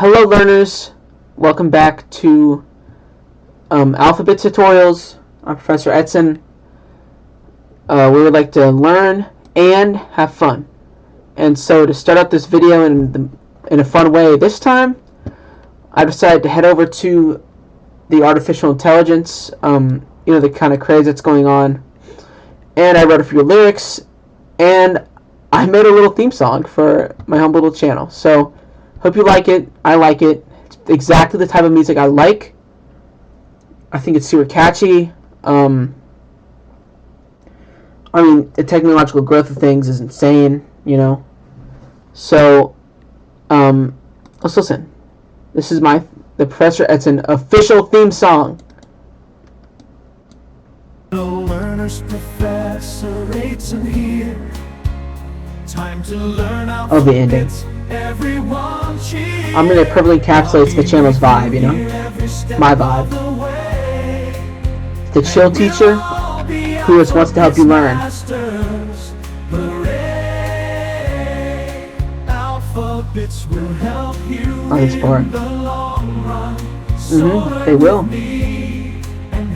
Hello learners, welcome back to Alphabets tutorials. I'm Professor Eidson. We would like to learn and have fun. And so to start out this video in a fun way this time, I decided to head over to the artificial intelligence, the kind of craze that's going on. And I wrote a few lyrics, and I made a little theme song for my humble little channel. So hope you like it. I like it. It's exactly the type of music I like. I think it's super catchy. The technological growth of things is insane, So, let's listen. This is the Professor Eidson official theme song. Hello learners, Professor Eidson here. Time to learn Of the ending. Everyone cheer. I'm gonna perfectly encapsulate the channel's vibe, my vibe. The chill teacher who just wants to help you learn. Alphabits will help you this part. in the long run. They will.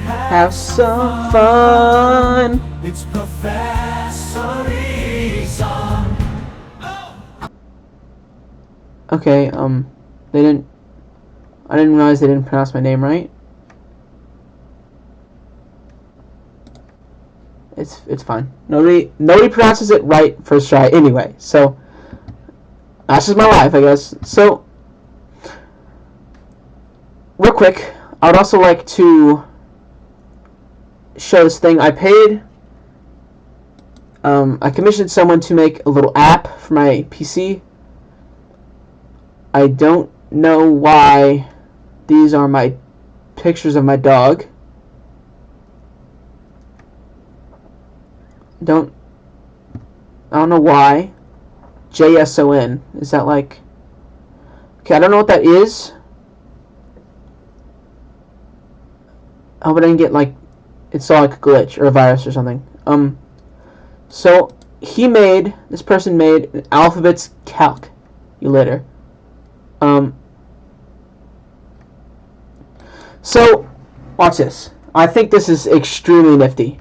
Have some fun. It's Professor Eidson. Okay, I didn't realize they didn't pronounce my name right. It's fine. Nobody pronounces it right first try anyway. So that's just my life, I guess. So real quick, I would also like to show this thing I paid. I commissioned someone to make a little app for my PC. I don't know why these are my pictures of my dog. I don't know why. JSON. Is that like... Okay, I don't know what that is. I hope I didn't get like... It's all like a glitch or a virus or something. So this person made an Alphabets calculator. So watch this. I think this is extremely nifty.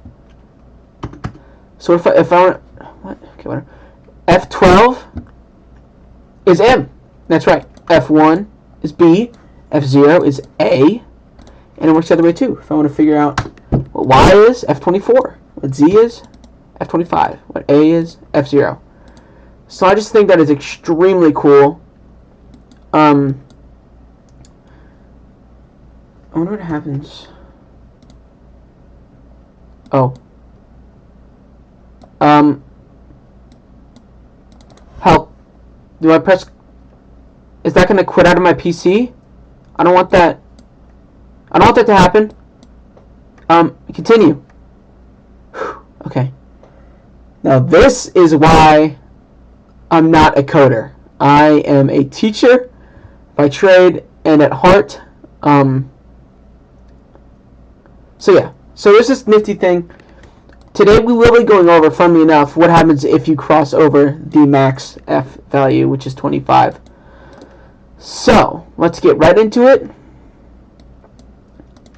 So if I want, what? Okay, whatever. F12 is M. That's right. F1 is B. F0 is A. And it works the other way too. If I want to figure out what Y is, F24. What Z is, F25. What A is, F0. So I just think that is extremely cool. I wonder what happens. Oh. Help. Do I press... Is that going to quit out of my PC? I don't want that. I don't want that to happen. Continue. Okay. Now this is why I'm not a coder. I am a teacher by trade and at heart. So yeah. So there's this nifty thing. Today we will be going over, funnily enough, what happens if you cross over the max F value, which is 25. So let's get right into it.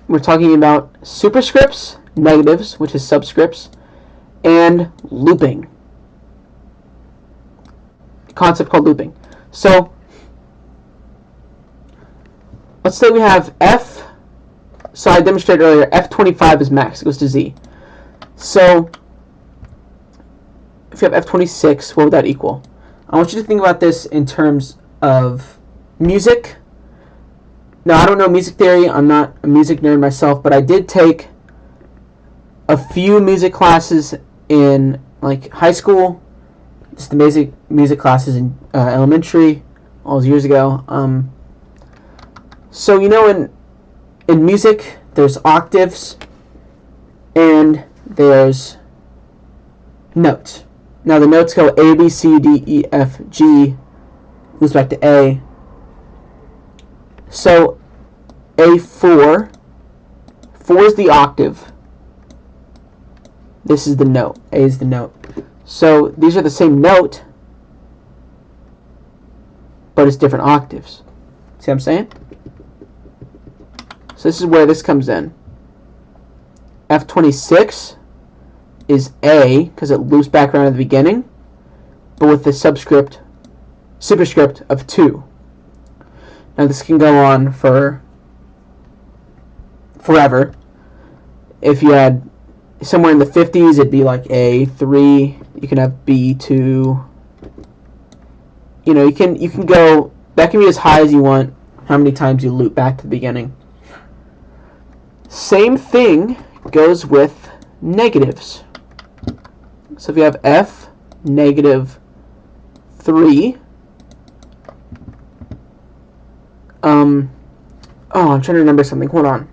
We're talking about superscripts, negatives, which is subscripts, and looping. A concept called looping. So let's say we have F. So I demonstrated earlier, F25 is max. It goes to Z. So if you have F26, what would that equal? I want you to think about this in terms of music. Now, I don't know music theory. I'm not a music nerd myself, but I did take a few music classes in like high school, just the basic music classes in elementary, all those years ago. So in music, there's octaves and there's notes. Now the notes go A, B, C, D, E, F, G, goes back to A. So A4, 4 is the octave. This is the note. A is the note. So these are the same note, but it's different octaves. See what I'm saying? So this is where this comes in. F26 is A, because it loops back around at the beginning, but with the superscript of 2. Now this can go on for forever. If you had somewhere in the 50s, it'd be like A3. You can have B2. You know, you can go, that can be as high as you want, how many times you loop back to the beginning. Same thing goes with negatives. So if you have F negative 3, I'm trying to remember something. Hold on.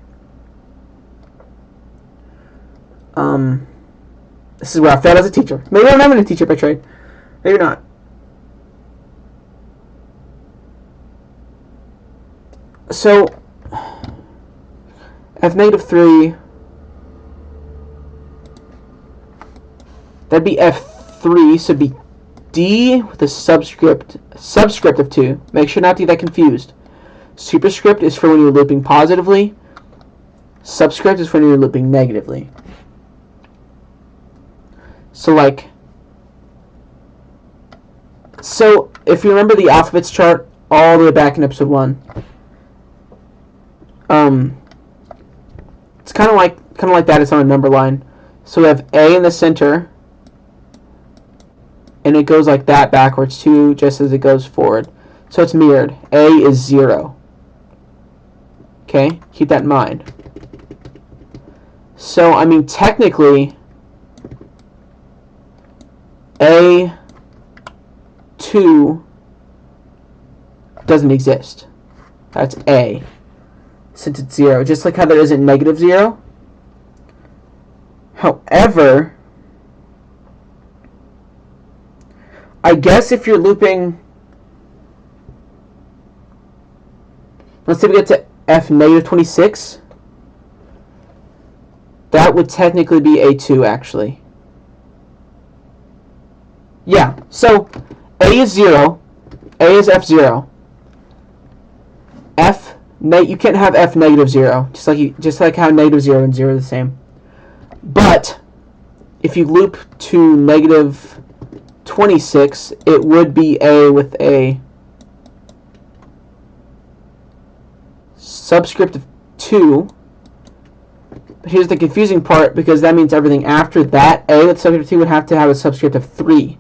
This is where I failed as a teacher. Maybe I'm not even a teacher by trade. Maybe not. So, F negative 3, that'd be F3, so it'd be D with a subscript of 2. Make sure not to get that confused. Superscript is for when you're looping positively. Subscript is for when you're looping negatively. So if you remember the alphabets chart all the way back in episode 1, it's kind of like that. It's on a number line. So we have A in the center, and it goes like that backwards too, just as it goes forward. So it's mirrored. A is 0. Okay, keep that in mind. So I mean, technically, A2 doesn't exist. That's A, since it's 0, just like how there isn't negative 0. However, I guess if you're looping, let's say we get to F negative 26, that would technically be A2 actually. Yeah, so A is 0, A is F0. You can't have F negative 0, just like how negative 0 and 0 are the same. But if you loop to negative 26, it would be A with a subscript of 2. But here's the confusing part, because that means everything after that, A with subscript of 2, would have to have a subscript of 3.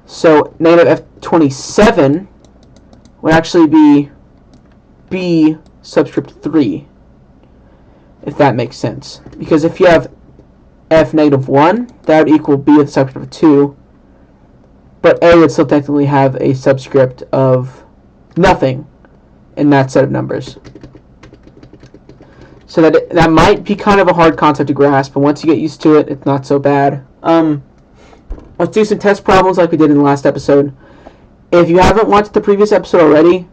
So negative F27 would actually be B subscript 3, if that makes sense. Because if you have F negative 1, that would equal B with subscript of 2, but A would still technically have a subscript of nothing in that set of numbers. So that might be kind of a hard concept to grasp, but once you get used to it, it's not so bad. Let's do some test problems like we did in the last episode. If you haven't watched the previous episode already,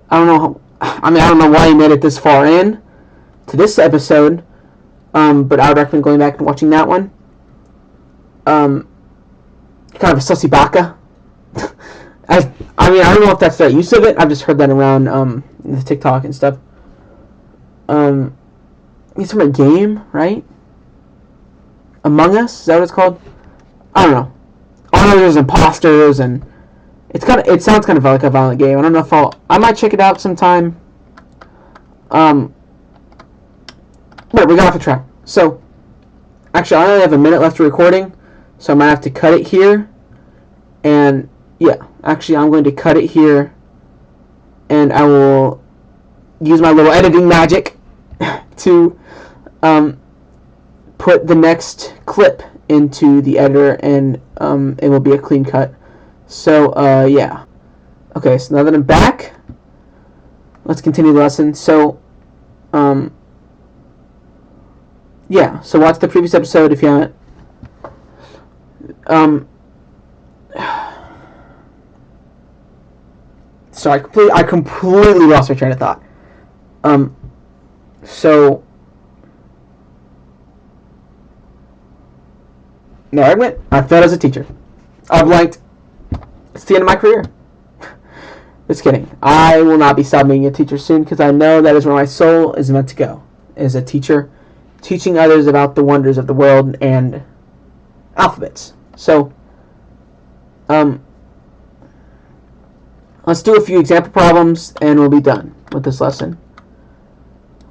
I don't know why you made it this far in to this episode, but I would recommend going back and watching that one. Kind of a sussy baka. I don't know if that's the right use of it. I've just heard that around the TikTok and stuff. It's from a game, right? Among Us, is that what it's called? I don't know. All I know there's imposters, and it sounds kind of like a violent game. I don't know if I might check it out sometime. But we got off the track. So, actually, I only have a minute left of recording, so I might have to cut it here. And yeah, actually, I'm going to cut it here, and I will use my little editing magic to put the next clip into the editor, and it will be a clean cut. So yeah. Okay, so now that I'm back, let's continue the lesson. So yeah, so watch the previous episode if you haven't. So I completely lost my train of thought. So no, I failed as a teacher. I blanked. It's the end of my career. Just kidding. I will not be stopping being a teacher soon because I know that is where my soul is meant to go, as a teacher, teaching others about the wonders of the world and alphabets. So, let's do a few example problems and we'll be done with this lesson.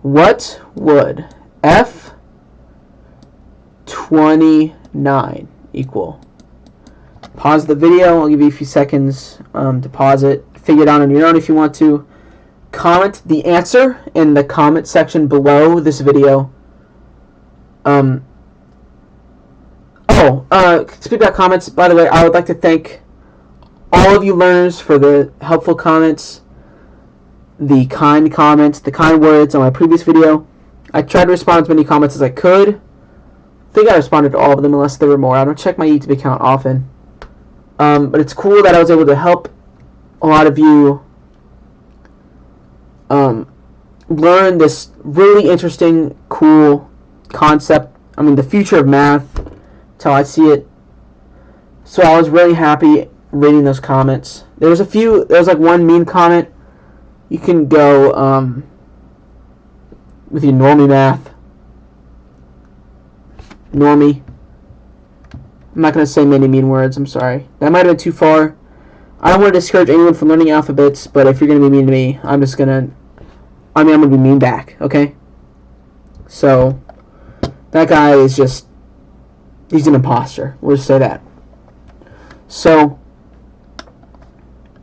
What would F29 equal? Pause the video. I'll give you a few seconds to pause it. Figure it out on your own if you want to. Comment the answer in the comment section below this video. Speaking about comments, by the way, I would like to thank all of you learners for the helpful comments, the kind comments, the kind words on my previous video. I tried to respond to as many comments as I could. I think I responded to all of them unless there were more. I don't check my YouTube account often. But it's cool that I was able to help a lot of you learn this really interesting, cool concept. I mean, the future of math. That's how I see it. So I was really happy reading those comments. There was like one mean comment. You can go with your normie math. Normie. I'm not going to say many mean words, I'm sorry. That might have been too far. I don't want to discourage anyone from learning alphabets, but if you're going to be mean to me, I'm going to be mean back, okay? So, that guy is just, he's an imposter. We'll just say that. So,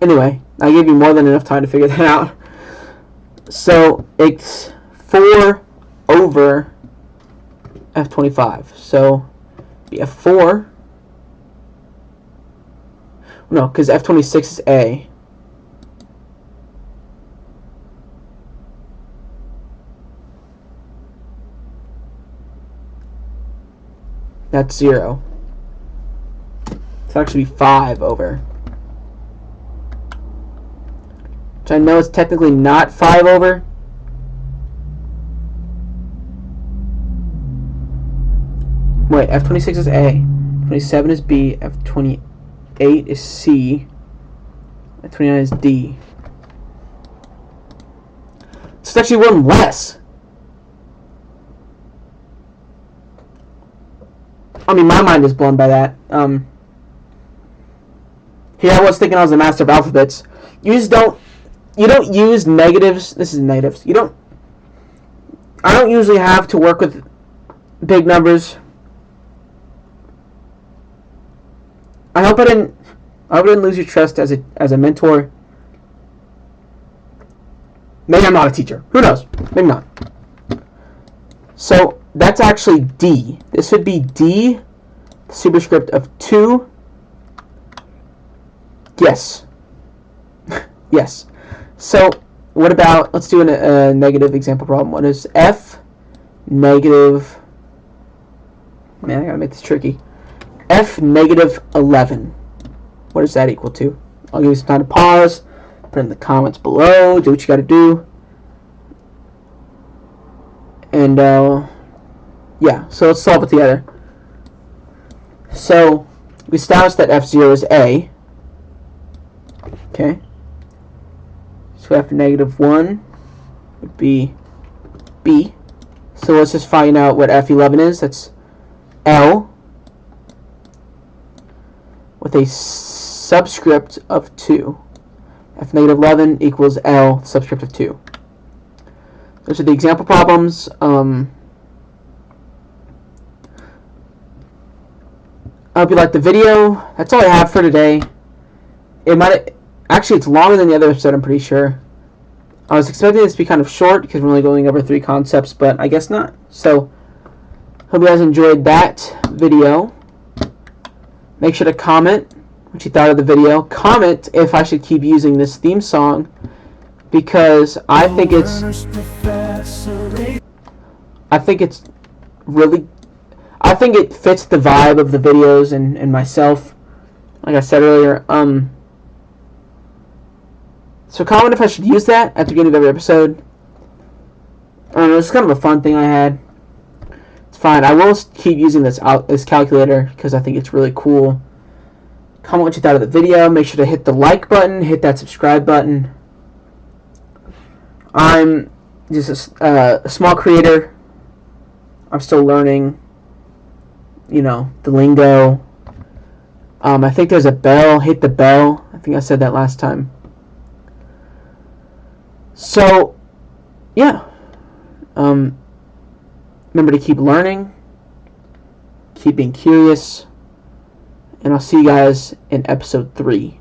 anyway, I gave you more than enough time to figure that out. So, it's 4 over F25. So, be F4. No, because F26 is A. That's 0. It's actually 5 over. Which I know it's technically not 5 over. Wait, F26 is A. 27 is B. F28 is C. F29 is D. So it's actually one less. I mean, my mind is blown by that. Here I was thinking I was a master of alphabets. You don't use negatives. This is negatives. I don't usually have to work with big numbers. I hope I didn't lose your trust as a mentor. Maybe I'm not a teacher. Who knows? Maybe not. So that's actually D. This would be D, the superscript of 2. Yes. Yes. So what about, let's do a negative example problem. What is F negative, man, I gotta make this tricky. F negative 11. What does that equal to? I'll give you some time to pause. Put in the comments below. Do what you gotta do. And, yeah, so let's solve it together. So, we established that F0 is A. Okay. So F negative 1 would be B. So let's just find out what F11 is. That's L with a subscript of 2. F negative 11 equals L subscript of 2. Those are the example problems. I hope you liked the video. That's all I have for today. Actually, it's longer than the other episode, I'm pretty sure. I was expecting this to be kind of short because we're only going over 3 concepts, but I guess not. So, hope you guys enjoyed that video. Make sure to comment what you thought of the video. Comment if I should keep using this theme song, because I think it's really, I think it fits the vibe of the videos and myself, like I said earlier. So comment if I should use that at the beginning of every episode. I don't know, it's kind of a fun thing I had. It's fine. I will keep using this calculator because I think it's really cool. Comment what you thought of the video. Make sure to hit the like button, hit that subscribe button. I'm just a small creator. I'm still learning, the lingo. I think there's a bell. Hit the bell. I think I said that last time. So, yeah. Remember to keep learning, keep being curious, and I'll see you guys in episode 3.